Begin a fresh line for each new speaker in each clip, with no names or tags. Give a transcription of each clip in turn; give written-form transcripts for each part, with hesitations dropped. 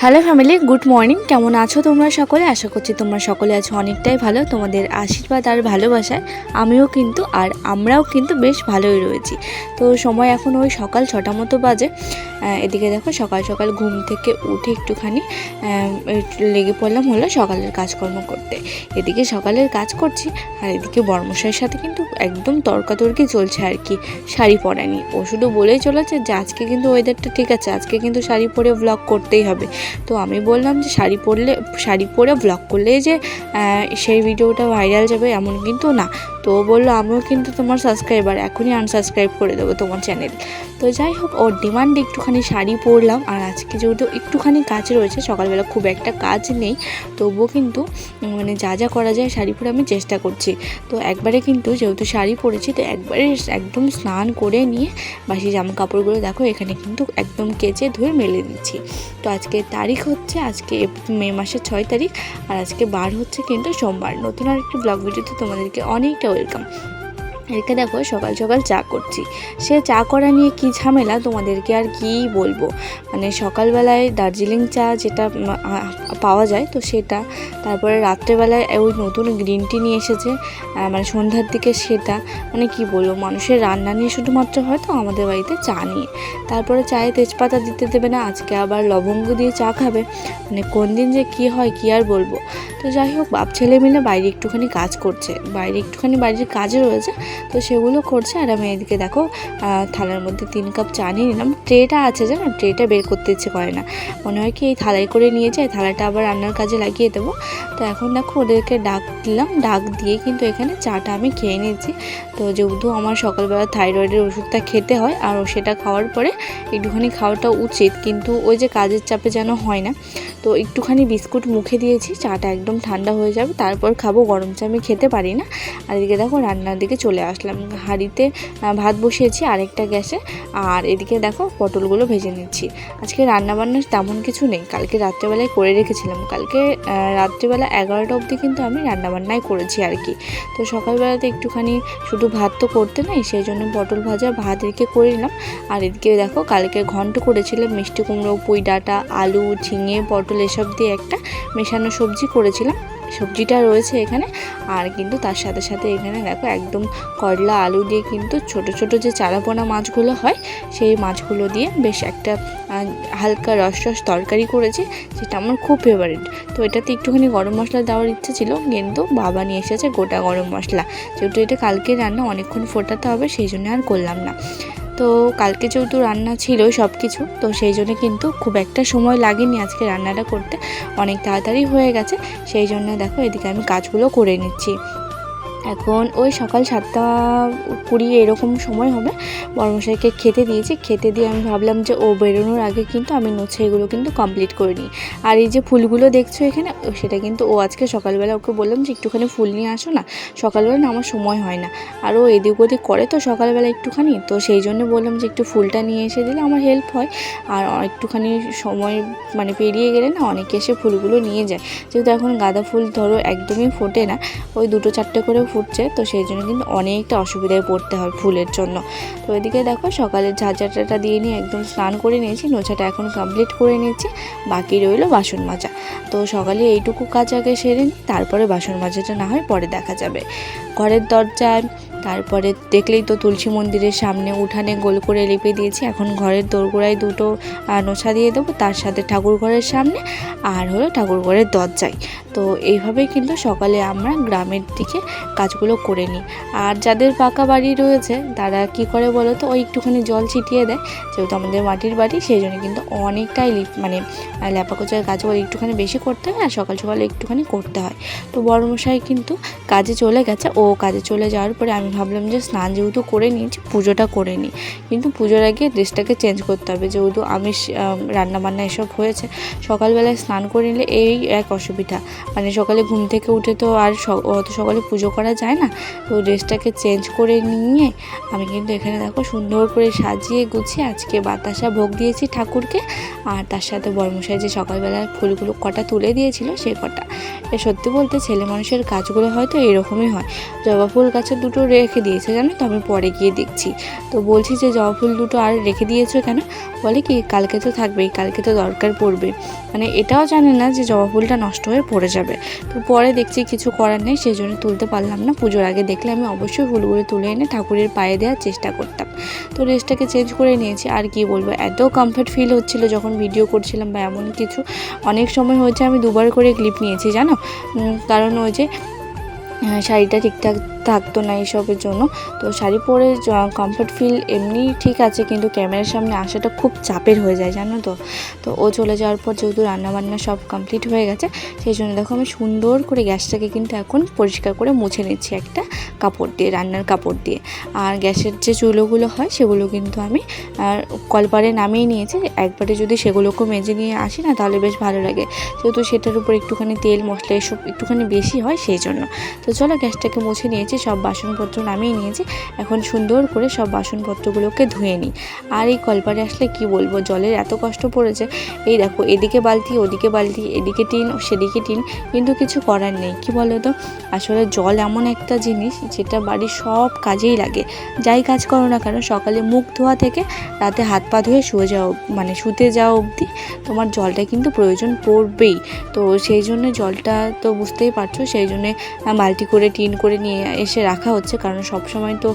Hello family, good morning. কেমন আছো তোমরা সকলে? আশা করছি তোমরা সকলে আছো অনেকটাই ভালো। তোমাদের আশীর্বাদ আর ভালোবাসায় আমিও কিন্তু আর আমরাও কিন্তু বেশ ভালোই রয়েছি। তো সময় এখন ওই সকাল 6টা মতো বাজে। এদিকে দেখো সকাল সকাল ঘুম থেকে উঠে একটুখানি লেগে পড়লাম হলো সকালের কাজকর্ম করতে। এদিকে সকালের কাজ করছি আর এদিকে বর্মশাইয়ের সাথে কিন্তু একদম তর্কাতর্কি চলছে আর কি। শাড়ি পরানি, ও শুধু বলেই চলেছে যে আজকে কিন্তু ওয়েদারটা ঠিক আছে, আজকে কিন্তু শাড়ি পরে ব্লগ করতেই হবে। তো আমি বললাম যে শাড়ি পরে ব্লগ করলেই যে সেই ভিডিওটা ভাইরাল যাবে এমন কিন্তু না। তো ও বললো আমিও কিন্তু তোমার সাবস্ক্রাইবার, এখনই আনসাবস্ক্রাইব করে দেবো তোমার চ্যানেল। তো যাই হোক, ওর ডিমান্ডে একটুখানি শাড়ি পরলাম। আর আজকে যেহেতু একটুখানি কাজ রয়েছে, সকালবেলা খুব একটা কাজ নেই, তবুও কিন্তু মানে যা যা করা যায় শাড়ি পরে আমি চেষ্টা করছি। তো একবারে কিন্তু যেহেতু শাড়ি পরেছি, তো একবারে একদম স্নান করে নিয়ে বাসি জামা কাপড়গুলো দেখো এখানে কিন্তু একদম কেচে ধুয়ে মেলে দিচ্ছি। তো আজকে তারিখ হচ্ছে আজকে মে মাসের 6 তারিখ, আর আজকে বার হচ্ছে কিন্তু সোমবার। নতুন আর একটি ব্লগ ভিডিওতে তোমাদেরকে অনেকটা ওয়েলকাম। এদিকে দেখো সকাল সকাল চা করছি। সে চা করা নিয়ে কী ঝামেলা তোমাদেরকে আর কি বলবো। মানে সকালবেলায় দার্জিলিং চা যেটা পাওয়া যায় তো সেটা, তারপরে রাত্রেবেলায় ওই নতুন গ্রিন টি নিয়ে এসেছে মানে সন্ধ্যার দিকে, সেটা মানে কি বলবো, মানুষের রান্না নিয়ে শুধুমাত্র হয়তো আমাদের বাড়িতে চা নিয়ে। তারপরে চায়ে তেজপাতা দিতে দেবে না, আজকে আবার লবঙ্গ দিয়ে চা খাবে। মানে কোন দিন যে কী হয় কী আর বলবো। তো যাই হোক, বাপ ছেলে মিলে বাইরে একটুখানি কাজ করছে, বাড়ির কাজে রয়েছে, তো সেগুলো করছে। আর আমি এদিকে দেখো থালার মধ্যে 3 কাপ চা নিয়ে নিলাম। ট্রেটা আছে জানো, ট্রেটা বের করতে ইচ্ছে করে না, মনে হয় কি এই থালায় করে নিয়ে যাই, থালাটা আবার রান্নার কাজে লাগিয়ে দেবো। তো এখন দেখো ওদেরকে ডাক দিলাম, ডাক দিয়ে কিন্তু এখানে চাটা আমি খেয়ে নিয়েছি। তো যেহেতু আমার সকালবেলা থাইরয়েডের ওষুধটা খেতে হয়, আর সেটা খাওয়ার পরে একটুখানি খাওয়াটা উচিত, কিন্তু ওই যে কাজের চাপে যেন হয় না। তো একটুখানি বিস্কুট মুখে দিয়েছি, চাটা একদম ঠান্ডা হয়ে যাবে তারপর খাবো, গরম চা আমি খেতে পারি না। আর এদিকে দেখো রান্নার দিকে চলে আসলাম, হাঁড়িতে ভাত বসিয়েছি আরেকটা গ্যাসে, আর এদিকে দেখো পটলগুলো ভেজে নিচ্ছি। আজকে রান্নাবান্নার তেমন কিছু নেই, কালকে রাত্রেবেলায় করে রেখেছিলাম। কালকে রাত্রিবেলা 11টা অবধি কিন্তু আমি রান্নাবান্নাই করেছি আর কি। তো সকালবেলাতে একটুখানি শুধু ভাত তো করতে নেই, সেই জন্য পটল ভাজা ভাত এদিকে করে নিলাম। আর এদিকে দেখো কালকে ঘন্ট করেছিলাম, মিষ্টি কুমড়ো, পুঁই ডাঁটা, আলু, ঝিঙে, পটল এসব দিয়ে একটা মেশানো সবজি করেছিলাম। সবজিটা রয়েছে এখানে, আর কিন্তু তার সাথে সাথে এখানে দেখো একদম করলা আলু দিয়ে কিন্তু ছোট ছোট যে চারাপোনা মাছগুলো হয় সেই মাছগুলো দিয়ে বেশ একটা হালকা রস তরকারি করেছি, যেটা আমার খুব ফেভারিট। তো এটাতে একটুখানি গরম মশলা দেওয়ার ইচ্ছে ছিল, কিন্তু বাবা নিয়ে এসেছে গোটা গরম মশলা। যেহেতু এটা কালকে রান্না, অনেকক্ষণ ফোটাতে হবে, সেই জন্য আর করলাম না। তো কালকে যেহেতু রান্না ছিল সব কিছু, তো সেই জন্য কিন্তু খুব একটা সময় লাগেনি আজকে রান্নাটা করতে, অনেক তাড়াতাড়ি হয়ে গেছে। সেই জন্য দেখো এদিকে আমি কাজগুলো করে নিচ্ছি। এখন ওই সকাল 7:20 এরকম সময় হবে। বড়মশাইকে খেতে দিয়েছি, খেতে দিয়ে আমি ভাবলাম যে ও বেরোনোর আগে কিন্তু আমি নোছে এগুলো কিন্তু কমপ্লিট করে নিই। আর এই যে ফুলগুলো দেখছো এখানে, সেটা কিন্তু ও আজকে সকালবেলা ওকে বললাম যে একটুখানি ফুল নিয়ে আসো না, সকালবেলা না আমার সময় হয় না, আর ও এদিক ওদিক করে তো সকালবেলা একটুখানি, তো সেই জন্য বললাম যে একটু ফুলটা নিয়ে এসে দিলে আমার হেল্প হয়। আর একটুখানি সময় মানে পেরিয়ে গেলে না অনেকে এসে ফুলগুলো নিয়ে যায়, যেহেতু এখন গাঁদা ফুল ধরো একদমই ফোটে না, ওই 2-4টে করে ফুটছে, তো সেই জন্য কিন্তু অনেকটা অসুবিধায় পড়তে হয় ফুলের জন্য। তো এদিকে দেখো সকালের ঝাঁঝাটাটা দিয়ে নিয়ে একদম স্নান করে নিয়েছি, নোছাটা এখন কমপ্লিট করে নিয়েছি, বাকি রইলো বাসন মাজা। তো সকালে এইটুকু কাজ আগে সেরে নিই, তারপরে বাসন মাজাটা না হয় পরে দেখা যাবে। ঘরের দরজায় তারপরে দেখলেই তো তুলসী মন্দিরের সামনে উঠানে গোল করে লিপে দিয়েছি, এখন ঘরের দোরগোড়ায় 2টো নোছা দিয়ে দেবো, তার সাথে ঠাকুর ঘরের সামনে আর হলো ঠাকুর ঘরের দরজায়। তো এইভাবেই কিন্তু সকালে আমরা গ্রামের দিকে কাজগুলো করে নিই। আর যাদের পাকা বাড়ি রয়েছে তারা কি করে বলো তো, ওই একটুখানি জল ছিটিয়ে দেয়, যেহেতু আমাদের মাটির বাড়ি সেই জন্য কিন্তু অনেকটাই মানে ল্যাপাকোচার কাজগুলো একটুখানি বেশি করতে হয়, আর সকাল সকালে একটুখানি করতে হয়। তো বড়মশাই কিন্তু কাজে চলে গেছে, ও কাজে চলে যাওয়ার পরে আমি ভাবলাম যে স্নান যেহেতু করে নিয়েছি পুজোটা করে নিই, কিন্তু পুজোর আগে ড্রেসটাকে চেঞ্জ করতে হবে, যেহেতু আমি রান্নাবান্না এসব হয়েছে। সকালবেলায় স্নান করে নিলে এই এক অসুবিধা, মানে সকালে ঘুম থেকে উঠে তো আর অত সকালে পুজো করা যায় না। তো ড্রেসটাকে চেঞ্জ করে নিয়ে আমি কিন্তু এখানে দেখো সুন্দর করে সাজিয়ে গুছিয়ে আজকে বাতাসা ভোগ দিয়েছি ঠাকুরকে, আর তার সাথে বড়মশাই যে সকালবেলায় ফুলগুলো কটা তুলে দিয়েছিল সেই কটা। সত্যি বলতে ছেলে মানুষের কাজগুলো হয়তো এরকমই হয়। জবা ফুল গাছের 2টো রেখে দিয়েছে জানো তো, আমি পরে গিয়ে দেখছি। তো বলছি যে জবা ফুল দুটো আর রেখে দিয়েছো কেন? বলে কি কালকে তো থাকবেই, কালকে তো দরকার পড়বে। মানে এটাও জানে না যে জবা ফুলটা নষ্ট হয়ে পড়ে যাবে। তো পরে দেখছি কিছু করার নেই, সেই জন্য তুলতে পারলাম না। পুজোর আগে দেখলে আমি অবশ্যই ফুলগুলো তুলে এনে ঠাকুরের পায়ে দেওয়ার চেষ্টা করতাম। তো ড্রেসটাকে চেঞ্জ করে নিয়েছি। আর কি বলবো, এত কমফর্ট ফিল হচ্ছিলো যখন ভিডিও করছিলাম বা এমন কিছু। অনেক সময় হয়েছে আমি দুবার করে ক্লিপ নিয়েছি জানো, কারণ ওই যে শাড়িটা ঠিকঠাক থাকতো না এইসবের জন্য। তো শাড়ি পরে কমফর্ট ফিল এমনি ঠিক আছে, কিন্তু ক্যামেরার সামনে আসাটা খুব চাপের হয়ে যায় জানো তো। তো ও চলে যাওয়ার পর যেহেতু রান্নাবান্না সব কমপ্লিট হয়ে গেছে, সেই জন্য দেখো আমি সুন্দর করে গ্যাসটাকে কিন্তু এখন পরিষ্কার করে মুছে নিচ্ছি একটা কাপড় দিয়ে, রান্নার কাপড় দিয়ে। আর গ্যাসের যে চুলোগুলো হয় সেগুলো কিন্তু আমি কলপারে নামিয়ে নিয়েছি। একবারে যদি সেগুলোকেও মেজে নিয়ে আসি না তাহলে বেশ ভালো লাগে, যেহেতু সেটার উপর একটুখানি তেল মশলা এসব একটুখানি বেশি হয় সেই জন্য। তো চলো গ্যাসটাকে মুছে নিয়েছি, সব বাসনপত্র নামিয়ে নিয়েছি। এখন সুন্দর করে সব বাসনপত্রগুলোকে ধুয়ে নিই। আর এই কলপারে আসলে কি বলবো, জলের এত কষ্ট পড়েছে। এই দেখো এদিকে বালতি ওদিকে বালতি, এদিকে টিন সেদিকে টিন, কিন্তু কিছু করার নেই। কি বলো তো, আসলে জল এমন একটা জিনিস যেটা বাড়ির সব কাজেই লাগে। যাই কাজ করো না কেন, সকালে মুখ ধোয়া থেকে রাতে হাত পা ধুয়ে শুয়ে যাও, মানে শুতে যাও অবধি তোমার জলটা কিন্তু প্রয়োজন পড়বেই। তো সেই জন্য জলটা তো বুঝতেই পারছো, সেই জন্যে বালতি করে টিন করে নিয়ে এসে রাখা হচ্ছে, কারণ সব সময় তো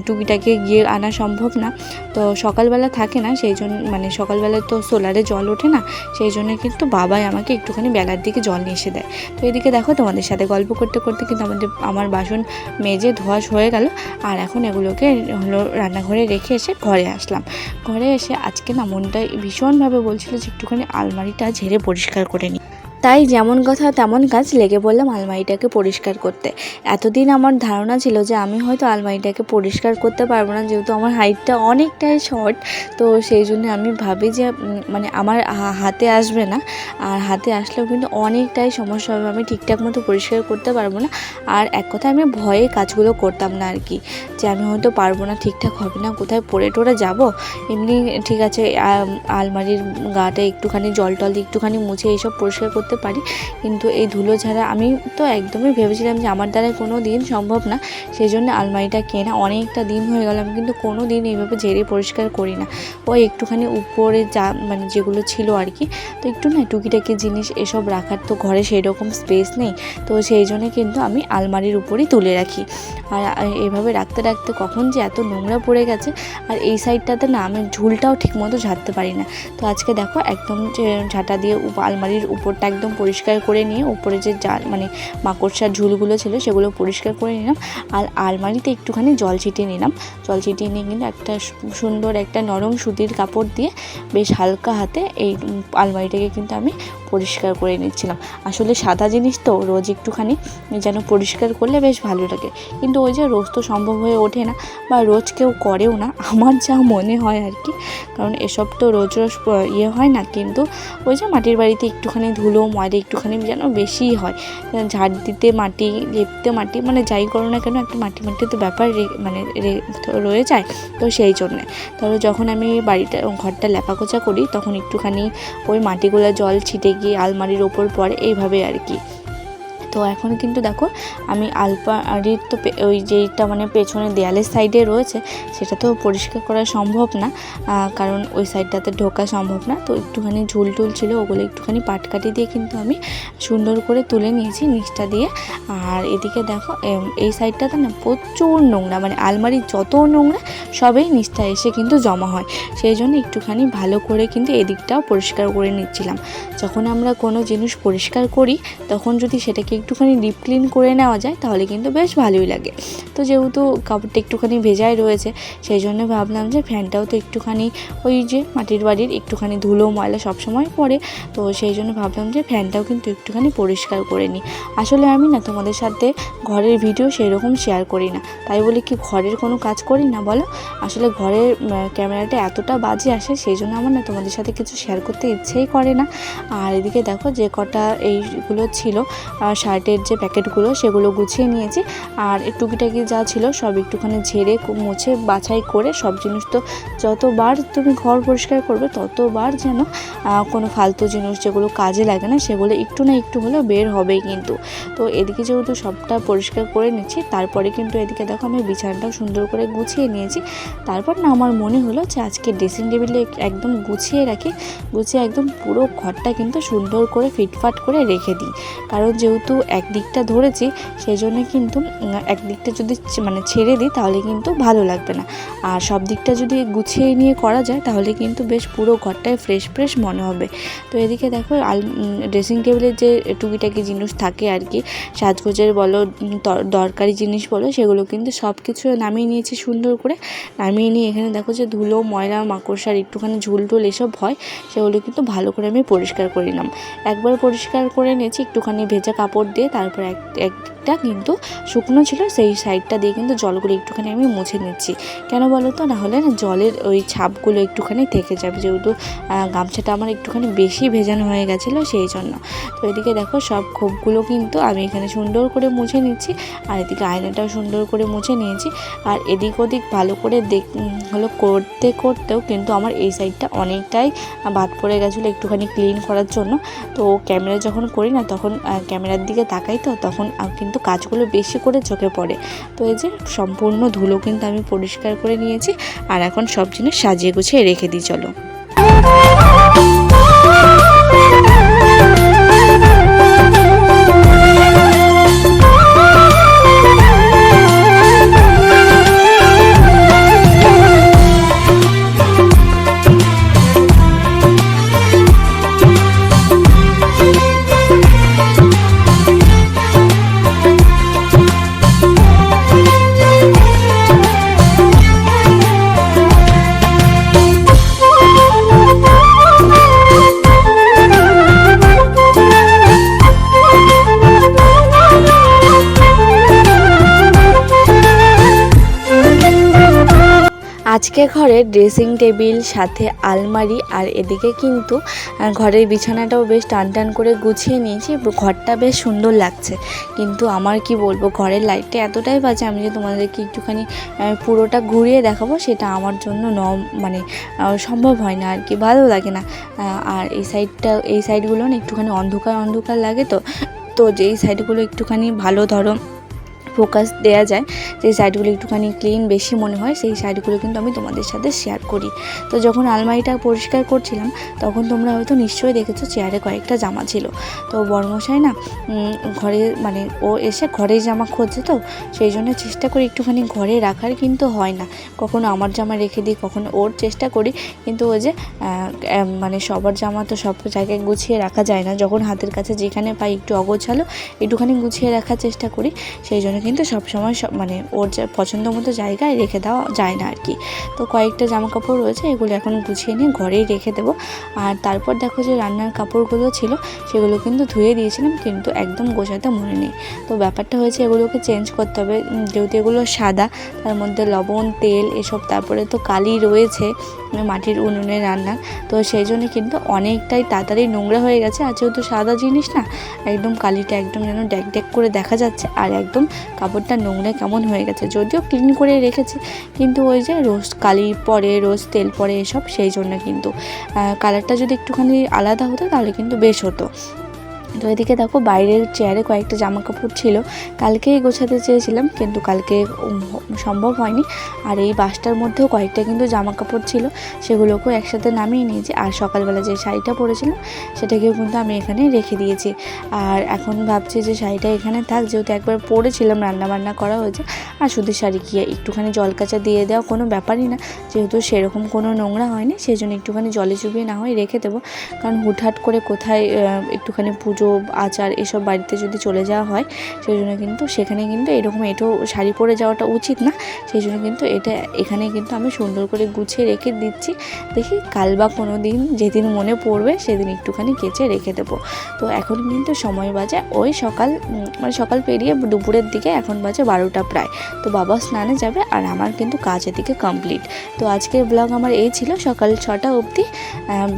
টুকিটাকে গিয়ে আনা সম্ভব না। তো সকালবেলা থাকে না, সেই জন্য মানে সকালবেলা তো সোলারে জল ওঠে না, সেই জন্য কিন্তু বাবাই আমাকে একটুখানি বেলার দিকে জল নিয়ে এসে দেয়। তো এদিকে দেখো তোমাদের সাথে গল্প করতে করতে কিন্তু আমার বাসন মেজে ধোয়া হয়ে গেল। আর এখন এগুলোকে হলো রান্নাঘরে রেখে এসে ঘরে আসলাম। ঘরে এসে আজকে না মনটা ভীষণভাবে বলছিল যে একটুখানি আলমারিটা ঝেড়ে পরিষ্কার করে নিই। তাই যেমন কথা তেমন কাজ, লেগে পড়লাম আলমারিটাকে পরিষ্কার করতে। এতদিন আমার ধারণা ছিল যে আমি হয়তো আলমারিটাকে পরিষ্কার করতে পারবো না, যেহেতু আমার হাইটটা অনেকটাই শর্ট। তো সেই জন্য আমি ভাবি যে মানে আমার হাতে আসবে না, আর হাতে আসলেও কিন্তু অনেকটাই সমস্যা হবে, আমি ঠিকঠাক মতো পরিষ্কার করতে পারবো না। আর এক কথা আমি ভয়ে কাজগুলো করতাম না আর কি, যে আমি হয়তো পারবো না, ঠিকঠাক হবে না, কোথায় পড়ে টোরে যাবো। এমনি ঠিক আছে আলমারির গাটা একটুখানি জল টল একটুখানি মুছে এইসব পরিষ্কার করতে পারি, কিন্তু এই ধুলো ঝাড়া আমি তো একদমই ভেবেছিলাম যে আমার দ্বারা কোনো দিন সম্ভব না। সেই জন্য আলমারিটা কেনা অনেকটা দিন হয়ে গেল, আমি কিন্তু কোনো দিন এইভাবে ঝেড়ে পরিষ্কার করি না। ওই একটুখানি উপরে যা মানে যেগুলো ছিল আর কি, তো একটু না টুকিটাকি জিনিস এসব রাখার তো ঘরে সেই রকম স্পেস নেই, তো সেই জন্য কিন্তু আমি আলমারির উপরেই তুলে রাখি। আর এভাবে রাখতে রাখতে কখন যে এত নোংরা পড়ে গেছে। আর এই সাইডটাতে না আমি ঝুলটাও ঠিকমতো ঝাড়তে পারি না। তো আজকে দেখো একদম যে ঝাঁটা দিয়ে আলমারির উপরটা একদম পরিষ্কার করে নিয়ে উপরে যে মানে মাকড়সার ঝুলগুলো ছিল সেগুলো পরিষ্কার করে নিলাম। আর আলমারিতে একটুখানি জল ছিটিয়ে নিলাম। জল ছিটিয়ে নিয়ে কিন্তু একটা সুন্দর একটা নরম সুতির কাপড় দিয়ে বেশ হালকা হাতে এই আলমারিটাকে কিন্তু আমি পরিষ্কার করে নিচ্ছিলাম। আসলে সাদা জিনিস তো রোজ একটুখানি যেন পরিষ্কার করলে বেশ ভালো লাগে, কিন্তু ওই যে রোজ তো সম্ভব হয়ে ওঠে না, বা রোজ কেউ করেও না, আমার যা মনে হয় আর কি। কারণ এসব তো রোজ রোজ ইয়ে হয় না, কিন্তু ওই যে মাটির বাড়িতে একটুখানি ধুলো ময়লা একটুখানি যেন বেশিই হয়। ঝাড় দিতে মাটি, লেপতে মাটি, মানে যাই করো না কেন একটা মাটি তো ব্যাপার মানে রয়ে যায়। তো সেই জন্যে ধরো যখন আমি ঘরটা লেপাকোচা করি তখন একটুখানি ওই মাটিগুলো জল ছিটে গিয়ে আলমারির ওপর পড়ে, এইভাবে আর কি। তো এখন কিন্তু দেখো আমি আলমারির তো ওই যেইটা মানে পেছনে দেয়ালের সাইডে রয়েছে সেটা তো পরিষ্কার করা সম্ভব না, কারণ ওই সাইডটাতে ঢোকা সম্ভব না। তো একটুখানি ঝুল টুল ছিল, ওগুলো একটুখানি পাটকাঠি দিয়ে কিন্তু আমি সুন্দর করে তুলে নিয়েছি নিচটা দিয়ে। আর এদিকে দেখো এই সাইডটাতে না প্রচুর নোংরা, মানে আলমারির যত নোংরা সবই নিচটা এসে কিন্তু জমা হয়, সেই জন্য একটুখানি ভালো করে কিন্তু এদিকটাও পরিষ্কার করে নিচ্ছিলাম। যখন আমরা কোনো জিনিস পরিষ্কার করি তখন যদি সেটাকে একটুখানি ডিপ ক্লিন করে নেওয়া যায় তাহলে কিন্তু বেশ ভালোই লাগে। তো যেহেতু কাপড়টা একটুখানি ভেজাই রয়েছে সেই জন্য ভাবলাম যে ফ্যানটাও তো একটুখানি ওই যে মাটির বাড়ির একটুখানি ধুলো ময়লা সবসময় পড়ে, তো সেই জন্য ভাবলাম যে ফ্যানটাও কিন্তু একটুখানি পরিষ্কার করে নিই। আসলে আমি না তোমাদের সাথে ঘরের ভিডিও সেই রকম শেয়ার করি না, তাই বলে কি ঘরের কোনো কাজ করি না বলো। আসলে ঘরের ক্যামেরাটা এতটা বাজে আসে সেই জন্য আমার না তোমাদের সাথে কিছু শেয়ার করতে ইচ্ছেই করে না। আর এদিকে দেখো যে কটা এইগুলো ছিল শাড়ি শার্টের যে প্যাকেটগুলো সেগুলো গুছিয়ে নিয়েছি। আর টুকিটাকি যা ছিল সব একটুখানি ঝেড়ে মুছে বাছাই করে, সব জিনিস তো যতবার তুমি ঘর পরিষ্কার করবে ততবার যেন কোনো ফালতু জিনিস যেগুলো কাজে লাগে না সেগুলো একটু না একটু হলেও বের হবেই কিন্তু। তো এদিকে যেহেতু সবটা পরিষ্কার করে নিচ্ছি, তারপরে কিন্তু এদিকে দেখো আমি বিছানাটাও সুন্দর করে গুছিয়ে নিয়েছি। তারপর না আমার মনে হলো যে আজকে ড্রেসিং টেবিলে একদম গুছিয়ে রাখি, গুছিয়ে একদম পুরো ঘরটা কিন্তু সুন্দর করে ফিটফাট করে রেখে দিই। কারণ যেহেতু একদিকটা ধরেছি সেই জন্য কিন্তু একদিকটা যদি মানে ছেড়ে দিই তাহলে কিন্তু ভালো লাগবে না। আর সব দিকটা যদি গুছিয়ে নিয়ে করা যায় তাহলে কিন্তু বেশ পুরো ঘরটায় ফ্রেশ ফ্রেশ মনে হবে। তো এদিকে দেখো ড্রেসিং টেবিলের যে টুকিটাকি জিনিস থাকে আর কি, সাজগোজের বলো দরকারি জিনিস বলো, সেগুলো কিন্তু সব কিছু নামিয়ে নিয়েছি সুন্দর করে। নামিয়ে নিয়ে এখানে দেখো যে ধুলো ময়লা মাকড়সার একটুখানি ঝুলটুল এসব হয়, সেগুলো কিন্তু ভালো করে আমি পরিষ্কার করে নিলাম। একবার পরিষ্কার করে নিয়েছি একটুখানি ভেজা কাপড় দিয়ে, তারপর একটা কিন্তু শুকনো ছিল সেই সাইডটা দিয়ে কিন্তু জলগুলো একটুখানি আমি মুছে নিচ্ছি। কেন বলো তো, না হলে না জলের ওই ছাপগুলো একটুখানি থেকে যাবে, যেহেতু গামছাটা আমার একটুখানি বেশি ভেজানো হয়ে গেছিলো সেই জন্য। তো এদিকে দেখো সব খোপগুলো কিন্তু আমি এখানে সুন্দর করে মুছে নিচ্ছি, আর এদিকে আয়নাটাও সুন্দর করে মুছে নিয়েছি। আর এদিক ওদিক ভালো করে করতে করতেও কিন্তু আমার এই সাইডটা অনেকটাই বাদ পড়ে গেছিলো একটুখানি ক্লিন করার জন্য। তো ক্যামেরা যখন করি না তখন ক্যামেরার দিকে তাকাই, তো তখন কিন্তু কাজগুলো বেশি করে চোখে পড়ে। তো এই যে সম্পূর্ণ ধুলো কিন্তু আমি পরিষ্কার করে নিয়েছি, আর এখন সব জিনিস সাজিয়ে গুছিয়ে রেখে দিই। চলো আজকে ঘরে ড্রেসিং টেবিল সাথে আলমারি, আর এদিকে কিন্তু ঘরের বিছানাটাও বেশ টান টান করে গুছিয়ে নিয়েছি। ঘরটা বেশ সুন্দর লাগছে, কিন্তু আমার কি বলবো, ঘরের লাইটটা এতটাই বাজে, আমি যে তোমাদেরকে একটুখানি পুরোটা ঘুরিয়ে দেখাবো সেটা আমার জন্য মানে সম্ভব হয় না আর কি, ভালো লাগে না। আর এই সাইডগুলো না একটুখানি অন্ধকার অন্ধকার লাগে, তো যেই সাইডগুলো একটুখানি ভালো ধরো ফোকাস দেওয়া যায়, সেই সাইডগুলো একটুখানি ক্লিন বেশি মনে হয়, সেই সাইডগুলো কিন্তু আমি তোমাদের সাথে শেয়ার করি। তো যখন আলমারিটা পরিষ্কার করছিলাম তখন তোমরা হয়তো নিশ্চয়ই দেখেছো চেয়ারে কয়েকটা জামা ছিল। তো বড়মশাই না ঘরে মানে ও এসে ঘরেই জামা খোঁজে, তো সেই জন্য চেষ্টা করি একটুখানি ঘরে রাখার, কিন্তু হয় না, কখনো আমার জামা রেখে দিই, কখনো ওর চেষ্টা করি, কিন্তু ওই যে মানে সবার জামা তো সব জায়গায় গুছিয়ে রাখা যায় না। যখন হাতের কাছে যেখানে পাই একটু অগোছালো একটুখানি গুছিয়ে রাখার চেষ্টা করি, সেই জন্য কিন্তু সবসময় মানে ওর যা পছন্দ মতো জায়গায় রেখে দেওয়া যায় না আর কি। তো কয়েকটা জামা কাপড় রয়েছে, এগুলো এখন গুছিয়ে নিয়ে ঘরেই রেখে দেবো। আর তারপর দেখো যে রান্নার কাপড়গুলো ছিল সেগুলো কিন্তু ধুয়ে দিয়েছিলাম, কিন্তু একদম গোছাতে মনে নেই। তো ব্যাপারটা হয়েছে এগুলোকে চেঞ্জ করতে হবে, যেহেতু এগুলো সাদা, তার মধ্যে লবণ তেল এসব, তারপরে তো কালি রয়েছে, মাটির উনুনে রান্না, তো সেই জন্য কিন্তু অনেকটাই তাড়াতাড়ি নোংরা হয়ে গেছে। আর যেহেতু সাদা জিনিস না, একদম কালিটা একদম যেন ড্যাক ড্যাক করে দেখা যাচ্ছে, আর একদম কাপড়টা নোংরা কেমন হয়ে গেছে। যদিও ক্লিন করে রেখেছি, কিন্তু ওই যে রোজ কালি পরে, রোজ তেল পরে এসব, সেই জন্য কিন্তু কালারটা যদি একটুখানি আলাদা হতো তাহলে কিন্তু বেশ হতো। তো এদিকে দেখো বাইরের চেয়ারে কয়েকটা জামা কাপড় ছিল, কালকেই গোছাতে চেয়েছিলাম কিন্তু কালকে সম্ভব হয়নি। আর এই বাসটার মধ্যেও কয়েকটা কিন্তু জামা কাপড় ছিল, সেগুলোকেও একসাথে নামিয়ে নিয়েছি। আর সকালবেলা যে শাড়িটা পরেছিলাম সেটাকেও কিন্তু আমি এখানে রেখে দিয়েছি। আর এখন ভাবছি যে শাড়িটা এখানে থাক, যেহেতু একবার পরেছিলাম, রান্নাবান্না করা হয়েছে, আর শুধু শাড়ি গিয়ে একটুখানি জল কাচা দিয়ে দেওয়া কোনো ব্যাপারই না, যেহেতু সেরকম কোনো নোংরা হয়নি, সেই জন্য একটুখানি জলে চুবিয়ে না হয় রেখে দেবো। কারণ হুটহাট করে কোথায় একটুখানি পুজো আচার এসব বাড়িতে যদি চলে যাওয়া হয়, সেই জন্য কিন্তু সেখানে কিন্তু এরকম এটাও শাড়ি পরে যাওয়াটা উচিত না, সেই জন্য কিন্তু এখানে কিন্তু আমি সুন্দর করে গুছিয়ে রেখে দিচ্ছি। দেখি কাল বা কোনো দিন যেদিন মনে পড়বে সেদিন একটুখানি কেচে রেখে দেবো। তো এখন কিন্তু সময় বাজে ওই সকাল পেরিয়ে দুপুরের দিকে, এখন বাজে 12টা প্রায়। তো বাবা স্নানে যাবে আর আমার কিন্তু কাজ এদিকে কমপ্লিট। তো আজকের ব্লগ আমার এই ছিল, সকাল 6টা অবধি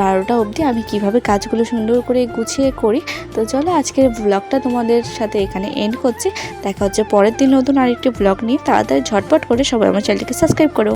12টা অবধি আমি কিভাবে কাজগুলো সুন্দর করে গুছিয়ে করি তো চলো আজকের ব্লগটা তোমাদের সাথে এখানে এন্ড করছি। দেখা হচ্ছে পরের দিন নতুন আরেকটি ব্লগ নিয়ে। তাড়াতাড়ি ঝটপট করে সবাই আমার চ্যানেলটিকে সাবস্ক্রাইব করো।